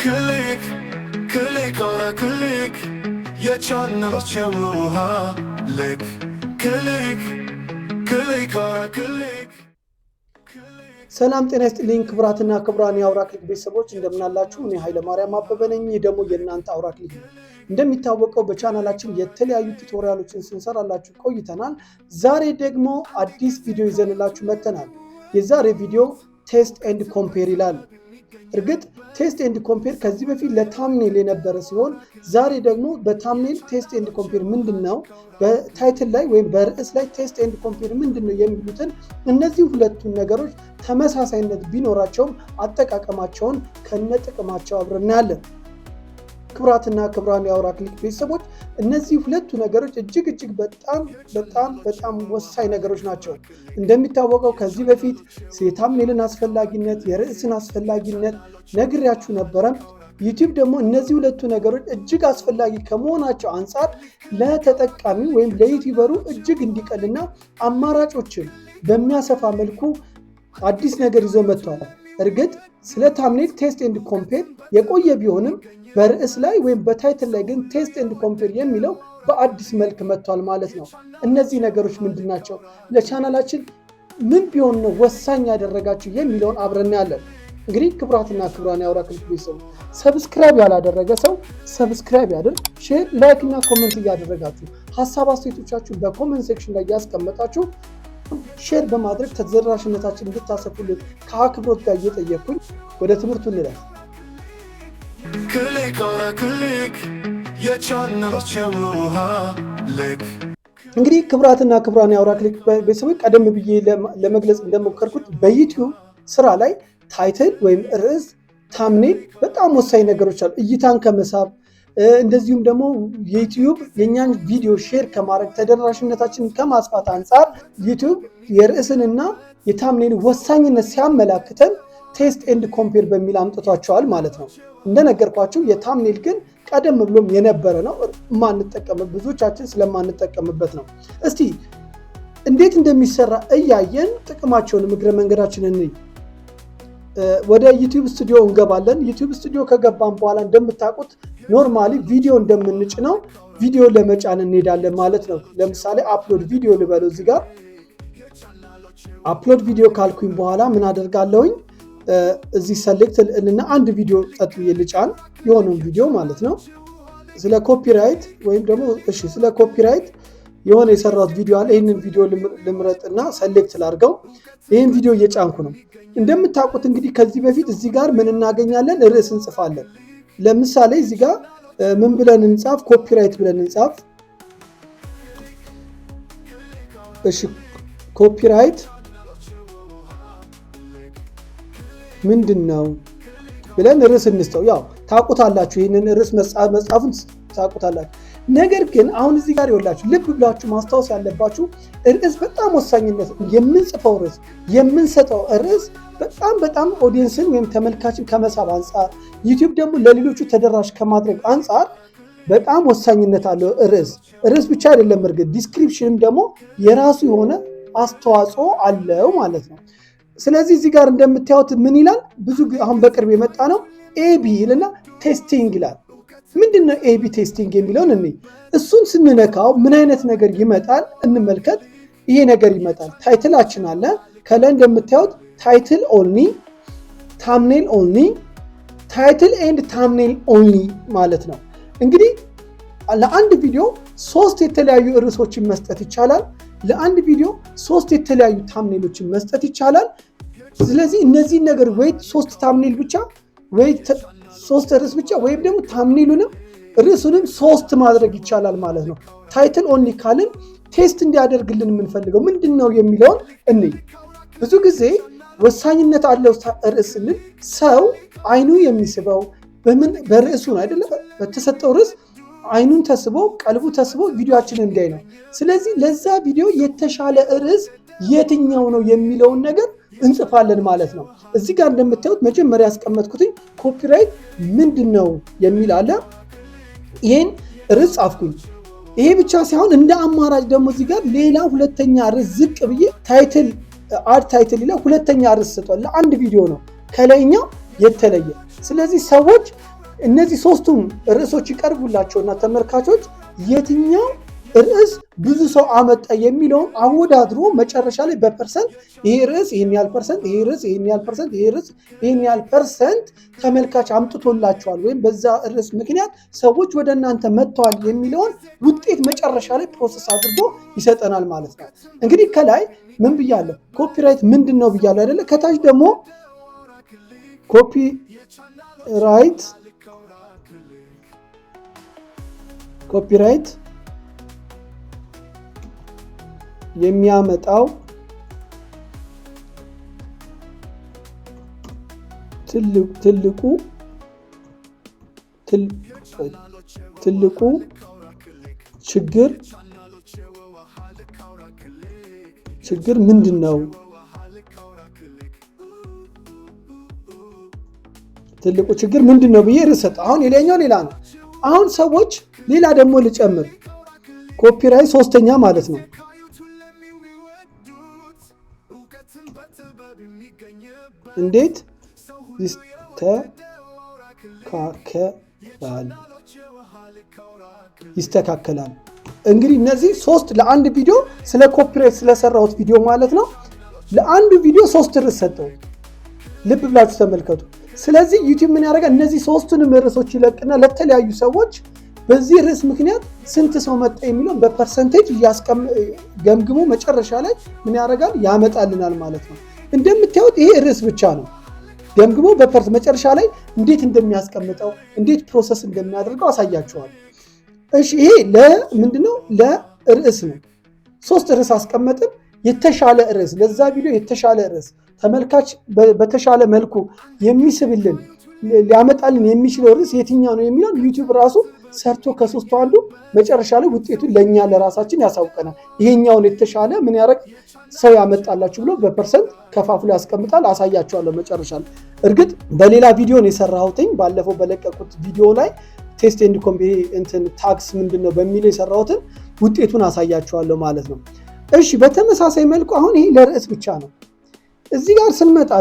ክሊክ ክሊክ ኦረ ክሊክ የቻናሎች የሙሃ ልክ ክሊክ ክሊክ ኦረ ክሊክ። ሰላም ጤና ይስጥልኝ ክቡራትና ክቡራን የአውራ ክሊክ ቤተሰቦች እንደምናላችሁ። እኔ ኃይለ ማርያም አበበ ነኝ። ይህ ደግሞ የእናንተ አውራ ክሊክ ነው። እንደሚታወቀው በቻናላችን የተለያዩ ቱቶሪያሎችን ስንሰራላችሁ ቆይተናል። ዛሬ ደግሞ አዲስ ቪዲዮ ይዘንላችሁ መጥተናል። የዛሬ ቪዲዮ ቴስት ኤንድ ኮምፔር ይላል። እርግጥ ቴስት ኤንድ ኮምፔር ከዚህ በፊት ለታምኔል የነበረ ሲሆን ዛሬ ደግሞ በታምኔል ቴስት ኤንድ ኮምፔር ምንድነው፣ በታይትል ላይ ወይም በርዕስ ላይ ቴስት ኤንድ ኮምፔር ምንድነው የሚሉትን እነዚህ ሁለቱን ነገሮች ተመሳሳይነት ቢኖራቸውም አጠቃቀማቸውን ከነጥቅማቸው አብረን እናያለን። ክቡራትና ክቡራን የአውራ ክሊክ ቤተሰቦች እነዚህ ሁለቱ ነገሮች እጅግ በጣም ወሳኝ ነገሮች ናቸው። እንደሚታወቀው ከዚህ በፊት የታምኔልን አስፈላጊነት የርዕስን አስፈላጊነት ነግሬያችሁ ነበረ። ዩቲዩብ ደግሞ እነዚህ ሁለቱ ነገሮች እጅግ አስፈላጊ ከመሆናቸው አንጻር ለተጠቃሚ ወይም ለዩቲዩበሩ እጅግ እንዲቀልና አማራጮችን በሚያሰፋ መልኩ አዲስ ነገር ይዞ መጥቷል። እርግጥ ስለ ታምኔል ቴስት ኤንድ ኮምፔር የቆየ ቢሆንም በርዕስ ላይ ወይም በታይትል ላይ ግን ቴስት ኤንድ ኮምፔር የሚለው በአዲስ መልክ መጥቷል ማለት ነው። እነዚህ ነገሮች ምንድን ናቸው? ለቻናላችን ምን ቢሆን ነው ወሳኝ ያደረጋችሁ የሚለውን አብረን ያለን። እንግዲህ ክቡራትና ክቡራን የአውራ ክሊክ ቤተሰቦች ሰብስክራይብ ያላደረገ ሰው ሰብስክራይብ ያድርግ፣ ሼር፣ ላይክ እና ኮሜንት እያደረጋችሁ ሀሳብ አስተያየቶቻችሁን በኮሜንት ሴክሽን ላይ ያስቀመጣችሁ ሼር በማድረግ ተደራሽነታችን እንድታሰፉልን ከአክብሮት ጋር እየጠየቅኩኝ ወደ ትምህርቱ እንላለን። ክሊክ ኦረ ክሊክ የቻናሎች የሙሃ ልክ። እንግዲህ ክቡራትና ክቡራን የአውራ ክሊክ ቤተሰቦች ቀደም ብዬ ለመግለጽ እንደሞከርኩት በዩቲዩብ ስራ ላይ ታይትል ወይም ርዕስ፣ ታምኔል በጣም ወሳኝ ነገሮች አሉ። እይታን ከመሳብ እንደዚሁም ደግሞ ዩቲዩብ የኛን ቪዲዮ ሼር ከማድረግ ተደራሽነታችንን ከማስፋት አንጻር ዩቲዩብ የርዕስንና የታምኔል ወሳኝነት ሲያመላክተን ቴስት ኤንድ ኮምፔር በሚል አምጥቷቸዋል ማለት ነው። እንደነገርኳችሁ የታምኔል ግን ቀደም ብሎም የነበረ ነው፣ ብዙዎቻችን ስለማንጠቀምበት ነው። እስቲ እንዴት እንደሚሰራ እያየን ጥቅማቸውን እግረ መንገዳችንን ወደ ዩቲዩብ ስቱዲዮ እንገባለን። ዩቲዩብ ስቱዲዮ ከገባን በኋላ እንደምታውቁት ኖርማሊ ቪዲዮ እንደምንጭነው ቪዲዮ ለመጫን እንሄዳለን ማለት ነው። ለምሳሌ አፕሎድ ቪዲዮ ልበለው። እዚህ ጋር አፕሎድ ቪዲዮ ካልኩኝ በኋላ ምን አደርጋለሁኝ? እዚህ ሰሌክት እና አንድ ቪዲዮ ጸጥ ብዬ ልጫን፣ የሆነውን ቪዲዮ ማለት ነው። ስለ ኮፒራይት ወይም ደግሞ ስለ ኮፒራይት የሆነ የሰራሁት ቪዲዮ አለ። ይህንን ቪዲዮ ልምረጥና ሰሌክት ላድርገው። ይህን ቪዲዮ እየጫንኩ ነው። እንደምታውቁት እንግዲህ ከዚህ በፊት እዚህ ጋር ምን እናገኛለን? ርዕስ እንጽፋለን። ለምሳሌ እዚህ ጋር ምን ብለን እንጻፍ? ኮፒራይት ብለን እንጻፍ። ኮፒራይት ምንድን ነው ብለን ርዕስ እንስጠው። ያው ታውቁታላችሁ፣ ይህንን ርዕስ መጻፉን ታውቁታላችሁ። ነገር ግን አሁን እዚህ ጋር ይኸውላችሁ ልብ ብላችሁ ማስታወስ ያለባችሁ ርዕስ በጣም ወሳኝነት፣ የምንጽፈው ርዕስ የምንሰጠው ርዕስ በጣም ኦዲየንስን ወይም ተመልካችን ከመሳብ አንጻር ዩቲዩብ ደግሞ ለሌሎቹ ተደራሽ ከማድረግ አንጻር በጣም ወሳኝነት አለው። ርዕስ ብቻ አይደለም፣ እርግጥ ዲስክሪፕሽንም ደግሞ የራሱ የሆነ አስተዋጽኦ አለው ማለት ነው። ስለዚህ እዚህ ጋር እንደምታዩት ምን ይላል? አሁን በቅርብ የመጣ ነው ኤቢ ይልና ቴስቲንግ ይላል። ምንድነው ኤቢ ቴስቲንግ የሚለውን እኔ እሱን ስንነካው ምን አይነት ነገር ይመጣል እንመልከት። ይሄ ነገር ይመጣል። ታይትላችን አለ ከላይ እንደምታዩት ታይትል ኦንሊ፣ ታምኔል ኦንሊ፣ ታይትል ኤንድ ታምኔል ኦንሊ ማለት ነው። እንግዲህ ለአንድ ቪዲዮ 3 የተለያዩ ርዕሶችን መስጠት ይቻላል። ለአንድ ቪዲዮ 3 የተለያዩ ታምኔሎችን መስጠት ይቻላል። ስለዚህ እነዚህን ነገር ወይ 3 ታምኔል ብቻ ወይ 3 ርዕስ ብቻ ወይም ደግሞ ታምኔሉንም ርዕሱንም 3 ማድረግ ይቻላል ማለት ነው። ታይትል ኦንሊ ካልን ቴስት እንዲያደርግልን የምንፈልገው ምንድን ነው የሚለውን እንይ። ብዙ ጊዜ ወሳኝነት አለው ርዕስ ስንል ሰው አይኑ የሚስበው በርዕሱ ነው አይደለም? በተሰጠው ርዕስ አይኑን ተስቦ ቀልቡ ተስቦ ቪዲዮአችንን እንዲያይ ነው። ስለዚህ ለዛ ቪዲዮ የተሻለ ርዕስ የትኛው ነው የሚለውን ነገር እንጽፋለን ማለት ነው። እዚህ ጋር እንደምታዩት መጀመሪያ ያስቀመጥኩትኝ ኮፒራይት ምንድን ነው የሚል አለ። ይህን ርዕስ ጻፍኩኝ። ይሄ ብቻ ሳይሆን እንደ አማራጭ ደግሞ እዚህ ጋር ሌላ ሁለተኛ ርዕስ ዝቅ ብዬ ታይትል አድ ታይትል ይላል። ሁለተኛ ርዕስ ሰጥቷል። ለአንድ ቪዲዮ ነው። ከላይኛው የተለየ። ስለዚህ ሰዎች እነዚህ ሶስቱም ርዕሶች ይቀርቡላቸውና ተመልካቾች የትኛው ርዕስ ብዙ ሰው አመጣ የሚለውን አወዳድሮ መጨረሻ ላይ በፐርሰንት ይሄ ርዕስ ይሄን ያህል ፐርሰንት፣ ይሄ ርዕስ ይሄን ያህል ፐርሰንት፣ ይሄ ርዕስ ይሄን ያህል ፐርሰንት ተመልካች አምጥቶላቸዋል ወይም በዛ ርዕስ ምክንያት ሰዎች ወደ እናንተ መጥተዋል የሚለውን ውጤት መጨረሻ ላይ ፕሮሰስ አድርጎ ይሰጠናል ማለት ነው። እንግዲህ ከላይ ምን ብያለሁ? ኮፒራይት ምንድን ነው ብያለሁ አይደለ? ከታች ደግሞ ኮፒራይት የሚያመጣው ትልቁ ችግር ምንድን ነው? ትልቁ ችግር ምንድን ነው ብዬ ርዕስ ሰጠሁ። አሁን የሌላኛው ሌላ ነው። አሁን ሰዎች ሌላ ደግሞ ልጨምር። ኮፒራይት ሶስተኛ ማለት ነው። እንዴት ይስተካከላል? እንግዲህ እነዚህ ሶስት ለአንድ ቪዲዮ ስለ ኮፒራይት ስለሰራሁት ቪዲዮ ማለት ነው። ለአንዱ ቪዲዮ ሶስት ርዕስ ሰጠሁት። ልብ ብላችሁ ተመልከቱ። ስለዚህ ዩቲዩብ ምን ያደርጋል? እነዚህ ሶስቱንም ርዕሶች ይለቅና ለተለያዩ ሰዎች በዚህ ርዕስ ምክንያት ስንት ሰው መጣ የሚለውን በፐርሰንቴጅ ገምግሞ መጨረሻ ላይ ምን ያደርጋል? ያመጣልናል ማለት ነው። እንደምታዩት ይሄ ርዕስ ብቻ ነው። ገምግሞ መጨረሻ ላይ እንዴት እንደሚያስቀምጠው እንዴት ፕሮሰስ እንደሚያደርገው አሳያችኋል። እሺ ይሄ ለምንድነው? ለርዕስ ነው። ሶስት ርዕስ አስቀመጥን። የተሻለ ርዕስ ለዛ ቪዲዮ የተሻለ ርዕስ ተመልካች በተሻለ መልኩ የሚስብልን ሊያመጣልን የሚችለው ርዕስ የትኛው ነው የሚለው ዩቲዩብ ራሱ ሰርቶ ከሶስቱ አንዱ መጨረሻ ላይ ውጤቱን ለኛ ለራሳችን ያሳውቀናል። ይሄኛውን የተሻለ ምን ያደርግ ሰው ያመጣላችሁ ብሎ በፐርሰንት ከፋፍሎ ያስቀምጣል። አሳያችኋለሁ መጨረሻ ላይ። እርግጥ በሌላ ቪዲዮ ነው የሰራሁትኝ። ባለፈው በለቀቁት ቪዲዮ ላይ ቴስት ኤንድ ኮምፔር ታክስ ምንድነው በሚለው የሰራሁትን ውጤቱን አሳያችኋለሁ ማለት ነው። እሺ በተመሳሳይ መልኩ አሁን ይሄ ለርዕስ ብቻ ነው። እዚህ ጋር ስንመጣ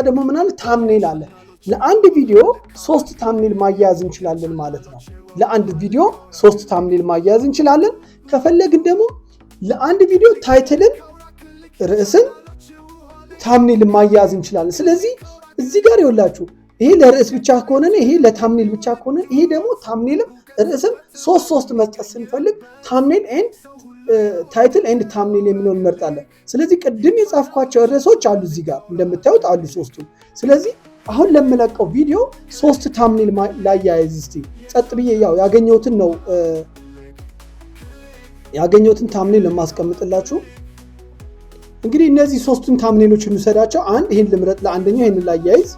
ደግሞ ምን አለ? ታምኔል አለ። ለአንድ ቪዲዮ 3 ታምኔል ማያያዝ እንችላለን ማለት ነው። ለአንድ ቪዲዮ 3 ታምኔል ማያያዝ እንችላለን። ከፈለግን ደግሞ ለአንድ ቪዲዮ ታይትልን፣ ርዕስን፣ ታምኔል ማያያዝ እንችላለን። ስለዚህ እዚህ ጋር ይኸውላችሁ ይሄ ለርዕስ ብቻ ከሆነ ይሄ ለታምኔል ብቻ ከሆነ ይሄ ደግሞ ታምኔልም ርዕስም 3 መስጠት ስንፈልግ ታምኔል ኤንድ ታይትል ኤንድ ታምኔል የሚለውን እንመርጣለን። ስለዚህ ቅድም የጻፍኳቸው ርዕሶች አሉ እዚህ ጋር እንደምታዩት አሉ 3ቱም። ስለዚህ አሁን ለምለቀው ቪዲዮ 3 ታምኔል ላያይዝ እስቲ ጸጥ ብዬ ያገኘሁትን ታምኔል ለማስቀምጥላችሁ። እንግዲህ እነዚህ 3ቱን ታምኔሎች እንውሰዳቸው። አንድ ይሄን ልምረጥ፣ ለአንደኛው ይሄን ላያይዝ።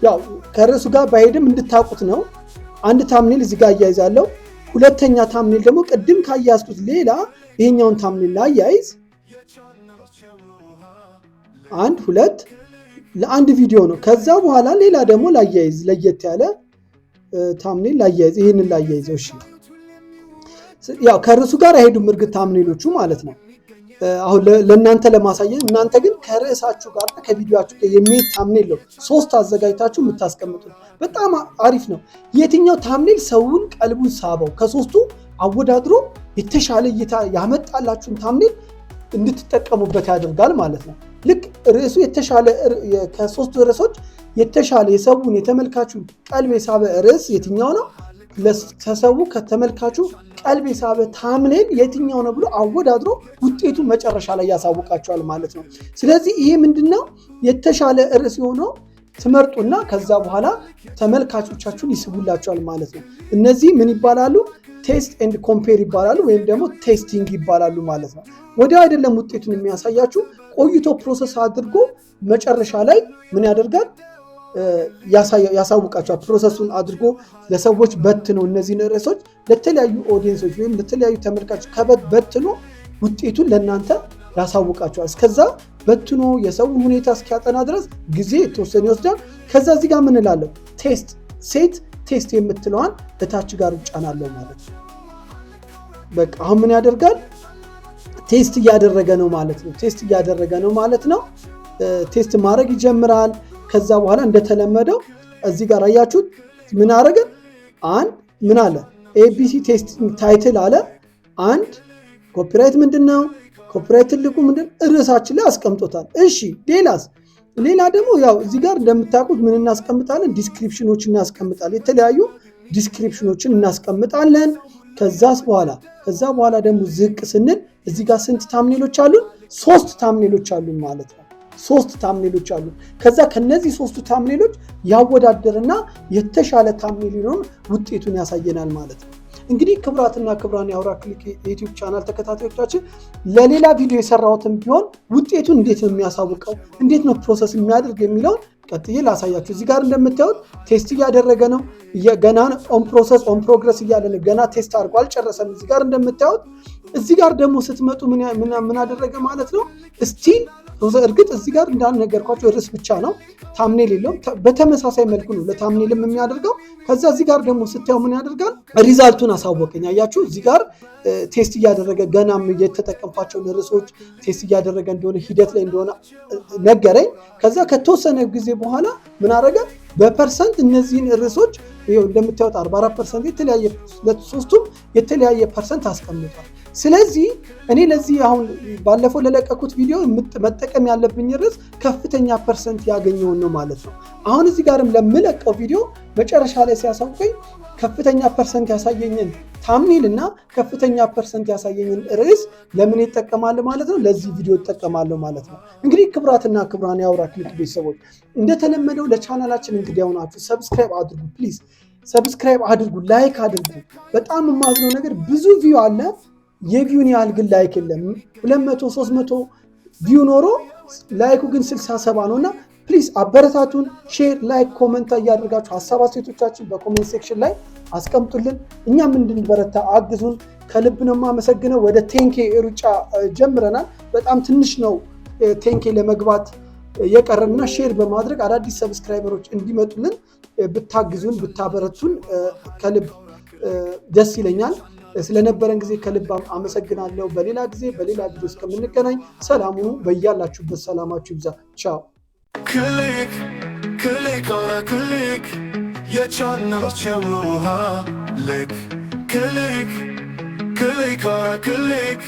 ያው ከርዕሱ ጋር ባይሄድም እንድታውቁት ነው። አንድ ታምኔል እዚህ ጋር አያይዛለሁ። ሁለተኛ ታምኔል ደግሞ ቅድም ካያያዝኩት ሌላ ይሄኛውን ታምኔል ላያይዝ። 1 2 ለአንድ ቪዲዮ ነው። ከዛ በኋላ ሌላ ደግሞ ላያይዝ፣ ለየት ያለ ታምኔል ላያይዝ፣ ይሄንን ላያይዘው። እሺ ያው ከርዕሱ ጋር አይሄዱም እርግጥ ታምኔሎቹ ማለት ነው። አሁን ለእናንተ ለማሳየት እናንተ ግን ከርዕሳችሁ ጋር ከቪዲዮአችሁ ጋር የሚሄድ ታምኔል ነው 3 አዘጋጅታችሁ የምታስቀምጡት። በጣም አሪፍ ነው። የትኛው ታምኔል ሰውን ቀልቡን ሳበው ከ3ቱ አወዳድሮ የተሻለ እይታ ያመጣላችሁን ታምኔል እንድትጠቀሙበት ያደርጋል ማለት ነው። ልክ ርዕሱ የተሻለ ከ3ቱ ርዕሶች የተሻለ የሰውን የተመልካቹን ቀልብ የሳበ ርዕስ የትኛው ነው፣ ከሰው ከተመልካቹ ቀልብ የሳበ ታምኔል የትኛው ነው ብሎ አወዳድሮ ውጤቱ መጨረሻ ላይ ያሳውቃቸዋል ማለት ነው። ስለዚህ ይሄ ምንድነው የተሻለ ርዕስ የሆነው ትመርጡና ከዛ በኋላ ተመልካቾቻችሁን ይስቡላቸዋል ማለት ነው። እነዚህ ምን ይባላሉ? ቴስት ኤንድ ኮምፔር ይባላሉ፣ ወይም ደግሞ ቴስቲንግ ይባላሉ ማለት ነው። ወዲያው አይደለም ውጤቱን የሚያሳያችሁ፣ ቆይቶ ፕሮሰስ አድርጎ መጨረሻ ላይ ምን ያደርጋል? ያሳውቃቸዋል። ፕሮሰሱን አድርጎ ለሰዎች በትኖ እነዚህን ርዕሶች ለተለያዩ ኦዲየንሶች ወይም ለተለያዩ ተመልካቾች በትኖ ውጤቱን ለእናንተ ያሳውቃቸዋል። እስከዛ በትኖ የሰውን ሁኔታ እስኪያጠና ድረስ ጊዜ የተወሰነ ይወስዳል። ከዛ እዚህ ጋር ምን እላለሁ? ቴስት የምትለዋን እታች ጋር እጫናለሁ ማለት ነው። በቃ አሁን ምን ያደርጋል? ቴስት እያደረገ ነው ማለት ነው። ቴስት ማድረግ ይጀምራል። ከዛ በኋላ እንደተለመደው እዚህ ጋር አያችሁት ምን አረገ? አንድ ምን አለ? ኤቢሲ ቴስቲንግ ታይትል አለ። አንድ ኮፒራይት ምንድነው? ኮፒራይት ትልቁ ምንድን ርዕሳችን ላይ አስቀምጦታል። እሺ ሌላስ? ሌላ ደግሞ ያው እዚህ ጋር እንደምታውቁት ምን እናስቀምጣለን? ዲስክሪፕሽኖችን እናስቀምጣለን። የተለያዩ ዲስክሪፕሽኖችን እናስቀምጣለን። ከዛ በኋላ ደግሞ ዝቅ ስንል እዚህ ጋር ስንት ታምኔሎች አሉን? 3 ታምኔሎች አሉን ማለት ነው። 3 ታምኔሎች አሉን። ከዛ ከነዚህ 3ቱ ታምኔሎች ያወዳደርና የተሻለ ታምኔሉን ውጤቱን ያሳየናል ማለት ነው። እንግዲህ ክብራትና ክብራን የአውራ ክሊክ የዩቲዩብ ቻናል ተከታታዮቻችን ለሌላ ቪዲዮ የሰራሁትን ቢሆን ውጤቱን እንዴት ነው የሚያሳውቀው፣ እንዴት ነው ፕሮሰስ የሚያደርግ የሚለውን ቀጥዬ ላሳያችሁ። እዚህ ጋር እንደምታዩት ቴስት እያደረገ ነው። ገና ኦን ፕሮሰስ ኦን ፕሮግረስ እያለ ነው። ገና ቴስት አድርጎ አልጨረሰም። እዚህ ጋር እንደምታዩት እዚህ ጋር ደግሞ ስትመጡ ምን አደረገ ማለት ነው ስቲል እርግጥ እዚህ ጋር እንዳልነገርኳቸው ርዕስ ብቻ ነው፣ ታምኔል የለውም። በተመሳሳይ መልኩ ነው ለታምኔልም የሚያደርገው። ከዛ እዚህ ጋር ደግሞ ስታዩ ምን ያደርጋል? ሪዛልቱን አሳወቀኝ። አያችሁ እዚህ ጋር ቴስት እያደረገ ገናም የተጠቀምኳቸውን ርዕሶች ቴስት እያደረገ እንደሆነ ሂደት ላይ እንደሆነ ነገረኝ። ከዛ ከተወሰነ ጊዜ በኋላ ምን አደረገ? በፐርሰንት እነዚህን ርዕሶች እንደምታዩት 44% የተለያየ ሶስቱም የተለያየ ፐርሰንት አስቀምጧል። ስለዚህ እኔ ለዚህ አሁን ባለፈው ለለቀኩት ቪዲዮ መጠቀም ያለብኝ ርዕስ ከፍተኛ ፐርሰንት ያገኘውን ነው ማለት ነው። አሁን እዚህ ጋርም ለምለቀው ቪዲዮ መጨረሻ ላይ ሲያሳውቀኝ ከፍተኛ ፐርሰንት ያሳየኝን ታምኔል እና ከፍተኛ ፐርሰንት ያሳየኝን ርዕስ ለምን ይጠቀማል ማለት ነው? ለዚህ ቪዲዮ ይጠቀማለሁ ማለት ነው። እንግዲህ ክብራትና ክብራን የአውራ ክሊክ ቤተሰቦች እንደተለመደው ለቻናላችን እንግዲህ አሁናችሁ ሰብስክራይብ አድርጉ፣ ፕሊዝ ሰብስክራይብ አድርጉ፣ ላይክ አድርጉ። በጣም የማዝነው ነገር ብዙ ቪው አለ፣ የቪውን ያህል ግን ላይክ የለም። 200 300 ቪው ኖሮ ላይኩ ግን 67 ነውና ፕሊዝ አበረታቱን። ሼር፣ ላይክ፣ ኮሜንት እያደረጋችሁ ሀሳብ አስተያየቶቻችን በኮሜንት ሴክሽን ላይ አስቀምጡልን። እኛም እንድንበረታ አግዙን። ከልብ ነው የማመሰግነው። ወደ ቴንኬ ሩጫ ጀምረናል። በጣም ትንሽ ነው ቴንኬ ለመግባት የቀረንና ሼር በማድረግ አዳዲስ ሰብስክራይበሮች እንዲመጡልን ብታግዙን ብታበረቱን ከልብ ደስ ይለኛል። ስለነበረን ጊዜ ከልብ አመሰግናለሁ። በሌላ ጊዜ በሌላ ቪዲዮ እስከምንገናኝ ሰላም ሁኑ። በያላችሁበት ሰላማችሁ ይብዛ። ቻው። ክሊክ ክሊክ ኦራ ክሊክ የቻናል ቸምሃ ልክ ክሊክ ክሊክ ኦራ ክሊክ